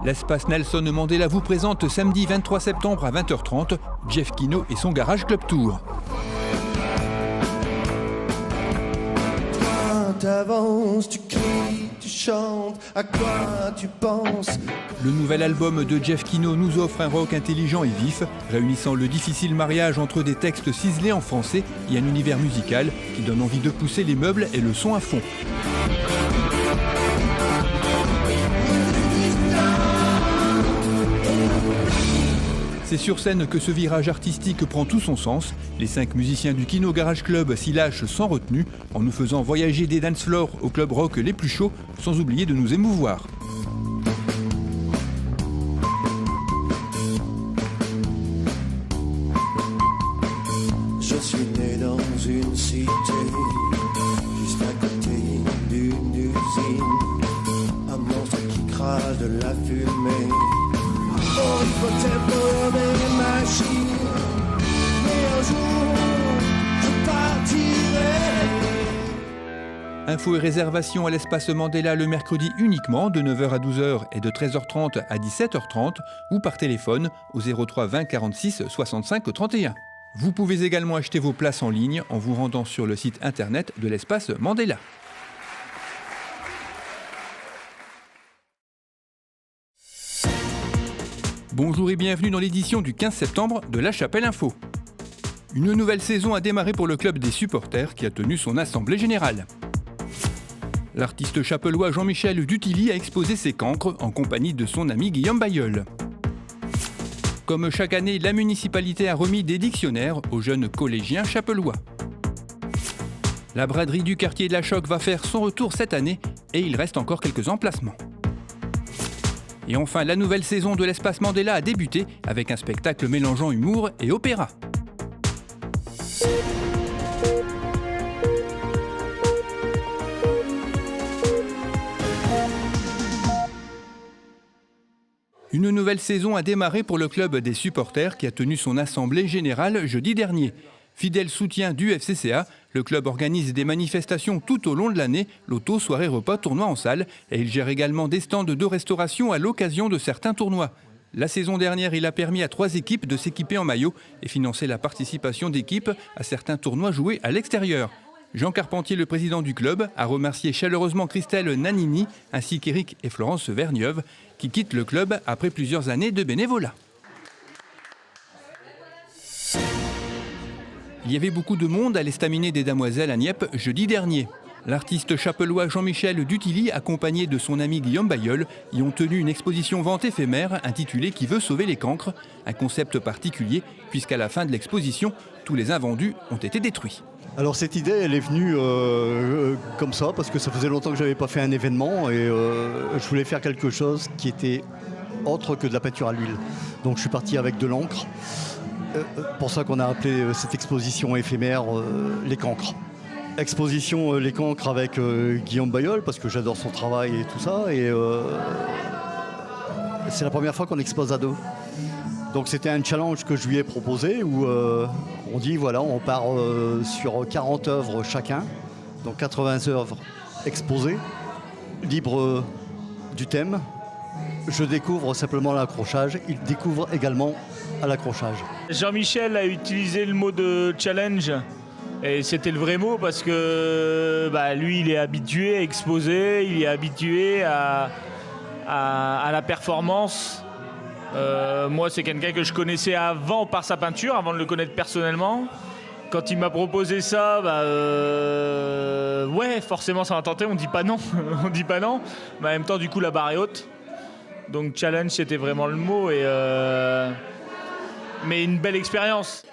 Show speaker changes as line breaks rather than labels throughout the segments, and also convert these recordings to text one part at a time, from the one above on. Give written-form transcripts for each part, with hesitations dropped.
L'espace Nelson Mandela vous présente samedi 23 septembre à 20h30 Jeff Kino et son Garage Club Tour.
T'avances, tu cries, tu chantes, à quoi tu penses?
Le nouvel album de Jeff Kino nous offre un rock intelligent et vif, réunissant le difficile mariage entre des textes ciselés en français et un univers musical qui donne envie de pousser les meubles et le son à fond. C'est sur scène que ce virage artistique prend tout son sens. Les 5 musiciens du Kino Garage Club s'y lâchent sans retenue, en nous faisant voyager des dance floors aux clubs rock les plus chauds, sans oublier de nous émouvoir.
Je suis né dans une cité, juste à côté d'une usine, un monstre qui crache de la fumée. Oh, il faut pour mes machines, mais un jour, je partirai.
Infos et réservations à l'espace Mandela le mercredi uniquement de 9h à 12h et de 13h30 à 17h30 ou par téléphone au 03 20 46 65 31. Vous pouvez également acheter vos places en ligne en vous rendant sur le site internet de l'espace Mandela. Bonjour et bienvenue dans l'édition du 15 septembre de La Chapelle Info. Une nouvelle saison a démarré pour le club des supporters qui a tenu son assemblée générale. L'artiste chapellois Jean-Michel Dutilly a exposé ses cancres en compagnie de son ami Guillaume Bailleul. Comme chaque année, la municipalité a remis des dictionnaires aux jeunes collégiens chapellois. La braderie du quartier de la Choc va faire son retour cette année et il reste encore quelques emplacements. Et enfin, la nouvelle saison de l'espace Mandela a débuté avec un spectacle mélangeant humour et opéra. Une nouvelle saison a démarré pour le club des supporters qui a tenu son assemblée générale jeudi dernier. Fidèle soutien du FCCA, le club organise des manifestations tout au long de l'année, loto, soirée, repas, tournois en salle, et il gère également des stands de restauration à l'occasion de certains tournois. La saison dernière, il a permis à 3 équipes de s'équiper en maillot et financer la participation d'équipes à certains tournois joués à l'extérieur. Jean Carpentier, le président du club, a remercié chaleureusement Christelle Nanini ainsi qu'Éric et Florence Vergneuve qui quittent le club après plusieurs années de bénévolat. Il y avait beaucoup de monde à l'estaminet des Damoiselles à Nieppe jeudi dernier. L'artiste chapellois Jean-Michel Dutilly, accompagné de son ami Guillaume Bailleul, y ont tenu une exposition vente éphémère intitulée « Qui veut sauver les cancres ?», un concept particulier puisqu'à la fin de l'exposition, tous les invendus ont été détruits.
Alors cette idée, elle est venue comme ça, parce que ça faisait longtemps que je n'avais pas fait un événement et je voulais faire quelque chose qui était autre que de la peinture à l'huile. Donc je suis parti avec de l'encre. Pour ça qu'on a appelé cette exposition éphémère Les Cancres. Exposition Les Cancres avec Guillaume Bailleul, parce que j'adore son travail et tout ça. Et c'est la première fois qu'on expose à 2. Donc c'était un challenge que je lui ai proposé où on dit voilà, on part sur 40 œuvres chacun, donc 80 œuvres exposées, libres du thème. Je découvre simplement l'accrochage, il découvre également à l'accrochage.
Jean-Michel a utilisé le mot de challenge et c'était le vrai mot parce que lui il est habitué à exposer, il est habitué à la performance. Moi c'est quelqu'un que je connaissais avant par sa peinture, avant de le connaître personnellement. Quand il m'a proposé ça, ouais forcément ça m'a tenté, on dit pas non, on dit pas non. Mais en même temps du coup la barre est haute. Donc challenge c'était vraiment le mot mais une belle expérience.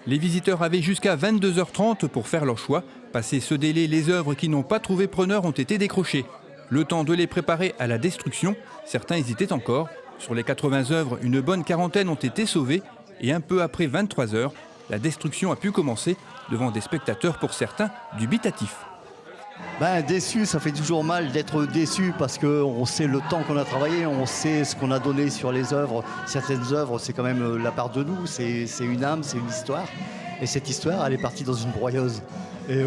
Les visiteurs avaient jusqu'à 22h30 pour faire leur choix. Passé ce délai, les œuvres qui n'ont pas trouvé preneur ont été décrochées. Le temps de les préparer à la destruction, certains hésitaient encore. Sur les 80 œuvres, une bonne quarantaine ont été sauvées et un peu après 23h, la destruction a pu commencer devant des spectateurs pour certains dubitatifs.
Déçu, ça fait toujours mal d'être déçu parce qu'on sait le temps qu'on a travaillé, on sait ce qu'on a donné sur les œuvres. Certaines œuvres, c'est quand même la part de nous, c'est une âme, c'est une histoire. Et cette histoire, elle est partie dans une broyeuse. Et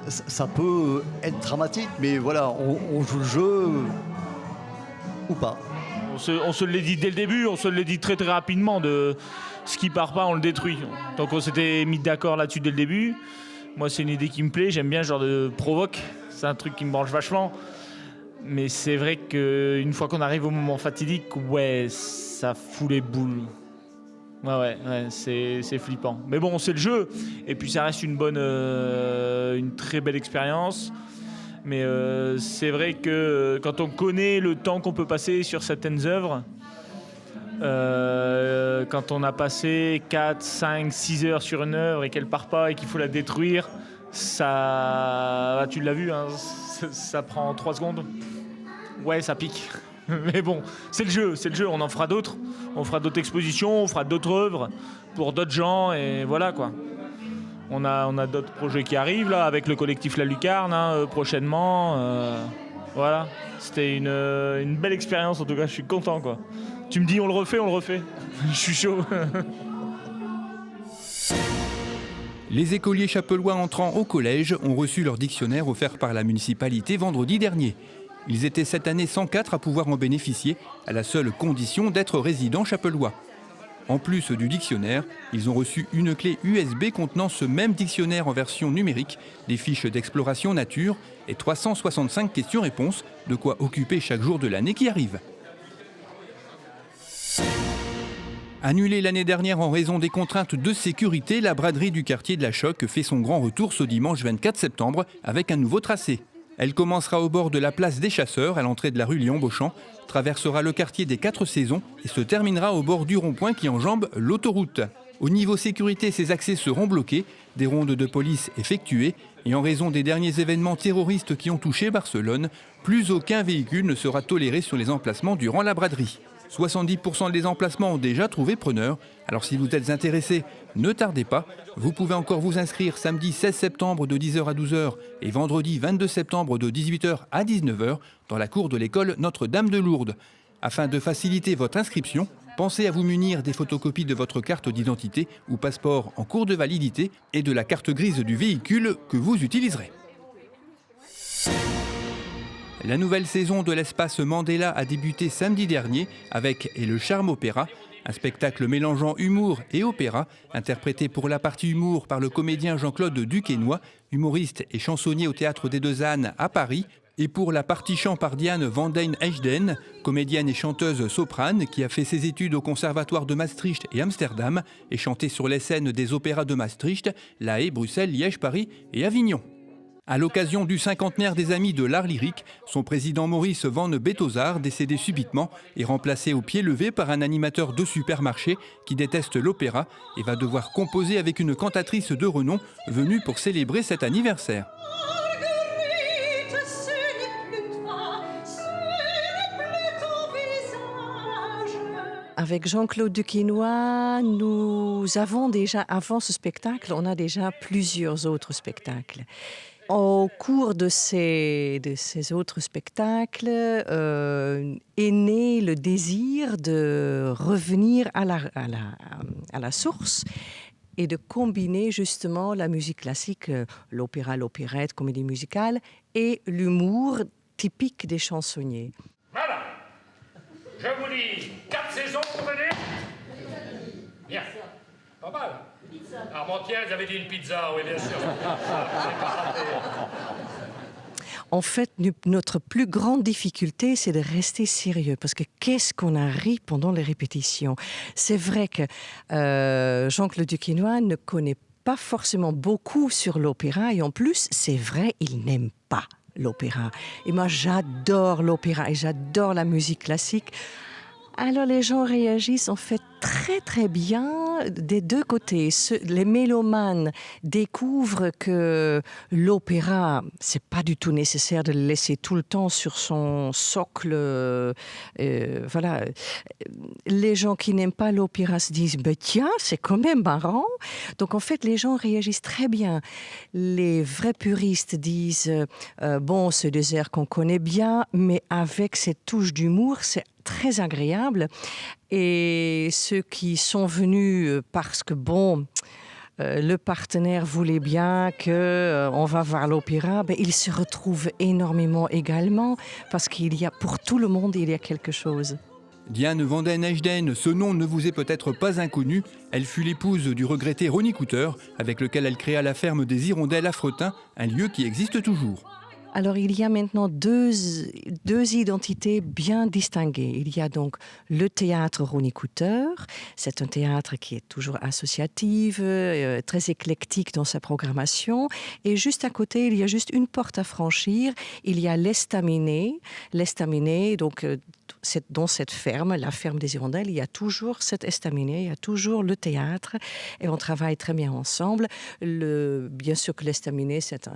ça peut être dramatique, mais voilà, on joue le jeu ou pas?
On se l'est dit dès le début, on se l'est dit très très rapidement, de ce qui part pas, on le détruit. Donc on s'était mis d'accord là-dessus dès le début. Moi, c'est une idée qui me plaît, j'aime bien ce genre de provoque, c'est un truc qui me branche vachement. Mais c'est vrai qu'une fois qu'on arrive au moment fatidique, ouais, ça fout les boules. Ouais, c'est flippant. Mais bon, c'est le jeu, et puis ça reste une très belle expérience. Mais c'est vrai que quand on connaît le temps qu'on peut passer sur certaines œuvres, quand on a passé 4, 5, 6 heures sur une œuvre et qu'elle part pas et qu'il faut la détruire, ça, tu l'as vu, hein, ça prend 3 secondes. Ouais, ça pique. Mais bon, c'est le jeu, on en fera d'autres. On fera d'autres expositions, on fera d'autres œuvres pour d'autres gens, et voilà quoi. On a d'autres projets qui arrivent là avec le collectif La Lucarne prochainement. Voilà, c'était une belle expérience en tout cas, je suis content quoi. Tu me dis on le refait. Je suis chaud.
Les écoliers chapellois entrant au collège ont reçu leur dictionnaire offert par la municipalité vendredi dernier. Ils étaient cette année 104 à pouvoir en bénéficier, à la seule condition d'être résidents chapellois. En plus du dictionnaire, ils ont reçu une clé USB contenant ce même dictionnaire en version numérique, des fiches d'exploration nature et 365 questions-réponses, de quoi occuper chaque jour de l'année qui arrive. Annulée l'année dernière en raison des contraintes de sécurité, la braderie du quartier de la Choque fait son grand retour ce dimanche 24 septembre avec un nouveau tracé. Elle commencera au bord de la place des Chasseurs, à l'entrée de la rue Léon-Beauchamp, traversera le quartier des 4 Saisons et se terminera au bord du rond-point qui enjambe l'autoroute. Au niveau sécurité, ces accès seront bloqués, des rondes de police effectuées, et en raison des derniers événements terroristes qui ont touché Barcelone, plus aucun véhicule ne sera toléré sur les emplacements durant la braderie. 70% des emplacements ont déjà trouvé preneur, alors si vous êtes intéressé, ne tardez pas. Vous pouvez encore vous inscrire samedi 16 septembre de 10h à 12h et vendredi 22 septembre de 18h à 19h dans la cour de l'école Notre-Dame de Lourdes. Afin de faciliter votre inscription, pensez à vous munir des photocopies de votre carte d'identité ou passeport en cours de validité et de la carte grise du véhicule que vous utiliserez. La nouvelle saison de l'espace Mandela a débuté samedi dernier avec Et le charme opéra, un spectacle mélangeant humour et opéra, interprété pour la partie humour par le comédien Jean-Claude Duquesnoy, humoriste et chansonnier au Théâtre des Deux Ânes à Paris, et pour la partie chant par Diane van den Heijden, comédienne et chanteuse soprane qui a fait ses études au Conservatoire de Maastricht et Amsterdam et chanté sur les scènes des opéras de Maastricht, La Haye, Bruxelles, Liège, Paris et Avignon. À l'occasion du cinquantenaire des Amis de l'art lyrique, son président Maurice Van Betozar, décédé subitement, est remplacé au pied levé par un animateur de supermarché qui déteste l'opéra et va devoir composer avec une cantatrice de renom venue pour célébrer cet anniversaire.
Avec Jean-Claude Duquesnoy, nous avons déjà, avant ce spectacle, on a déjà plusieurs autres spectacles. Au cours de ces autres spectacles est né le désir de revenir à la source et de combiner justement la musique classique, l'opéra, l'opérette, comédie musicale, et l'humour typique des chansonniers.
Voilà. Je vous dis 4 saisons, vous venez? Bien. Pas mal. Armentières, j'avais dit une pizza, oui, bien sûr.
En fait, notre plus grande difficulté, c'est de rester sérieux. Parce que qu'est-ce qu'on a ri pendant les répétitions? C'est vrai que Jean-Claude Duquesnoy ne connaît pas forcément beaucoup sur l'opéra. Et en plus, c'est vrai, il n'aime pas l'opéra. Et moi, j'adore l'opéra et j'adore la musique classique. Alors les gens réagissent en fait très très bien des deux côtés. Les mélomanes découvrent que l'opéra, c'est pas du tout nécessaire de le laisser tout le temps sur son socle. Voilà. Les gens qui n'aiment pas l'opéra se disent « tiens, c'est quand même marrant ». Donc en fait, les gens réagissent très bien. Les vrais puristes disent « bon, c'est des airs qu'on connaît bien, mais avec cette touche d'humour, c'est très agréable ». Et ceux qui sont venus parce que, bon, le partenaire voulait bien qu'on va voir l'opéra, il se retrouve énormément également parce qu'il y a, pour tout le monde, il y a quelque chose.
Diane van den Heijden, ce nom ne vous est peut-être pas inconnu. Elle fut l'épouse du regretté Ronnie Cooter, avec lequel elle créa la ferme des Hirondelles à Fretin, un lieu qui existe toujours.
Alors, il y a maintenant deux identités bien distinguées. Il y a donc le théâtre Ronnie Cooter. C'est un théâtre qui est toujours associatif, très éclectique dans sa programmation. Et juste à côté, il y a juste une porte à franchir. Il y a l'Estaminet. L'Estaminet, donc, dans cette ferme, la ferme des Hirondelles, il y a toujours cet estaminet, il y a toujours le théâtre et on travaille très bien ensemble. Bien sûr que l'estaminet, c'est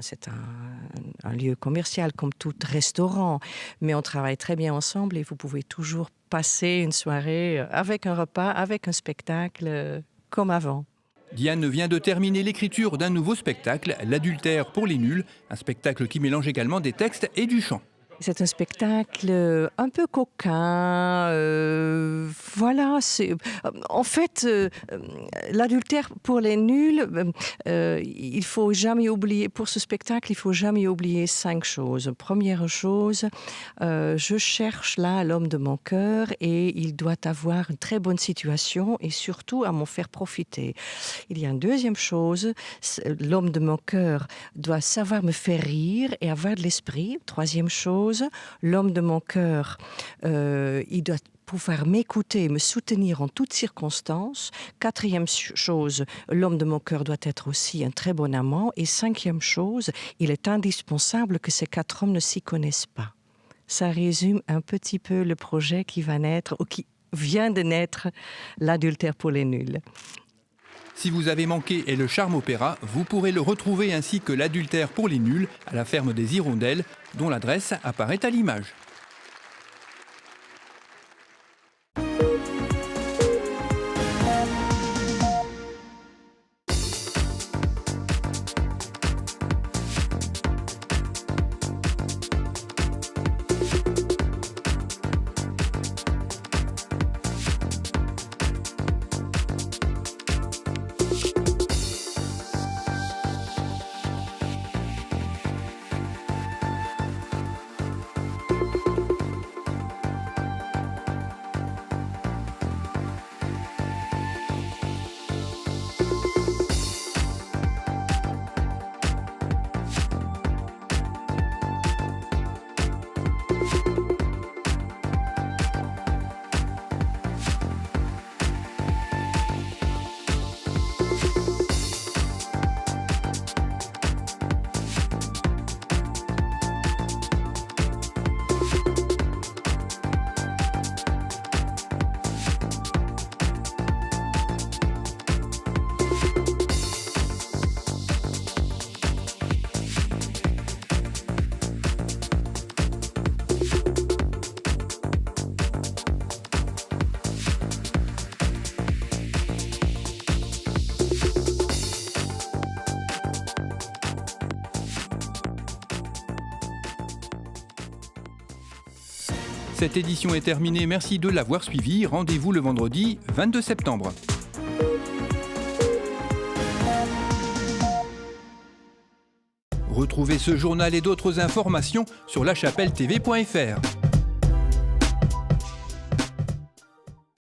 un lieu commercial comme tout restaurant, mais on travaille très bien ensemble et vous pouvez toujours passer une soirée avec un repas, avec un spectacle comme avant.
Diane vient de terminer l'écriture d'un nouveau spectacle, L'adultère pour les nuls, un spectacle qui mélange également des textes et du chant.
C'est un spectacle un peu coquin. Voilà. En fait, l'adultère pour les nuls, il faut jamais oublier, pour ce spectacle, il faut jamais oublier 5 choses. Première chose, je cherche là l'homme de mon cœur et il doit avoir une très bonne situation et surtout à m'en faire profiter. Il y a une deuxième chose, l'homme de mon cœur doit savoir me faire rire et avoir de l'esprit. Troisième chose, l'homme de mon cœur, il doit pouvoir m'écouter, me soutenir en toutes circonstances. Quatrième chose, l'homme de mon cœur doit être aussi un très bon amant. Et cinquième chose, il est indispensable que ces 4 hommes ne s'y connaissent pas. Ça résume un petit peu le projet qui va naître, ou qui vient de naître, l'adultère pour les nuls.
Si vous avez manqué Et le charme opéra, vous pourrez le retrouver ainsi que L'adultère pour les nuls à la ferme des Hirondelles, dont l'adresse apparaît à l'image. Cette édition est terminée, merci de l'avoir suivi. Rendez-vous le vendredi 22 septembre. Retrouvez ce journal et d'autres informations sur lachapelletv.fr.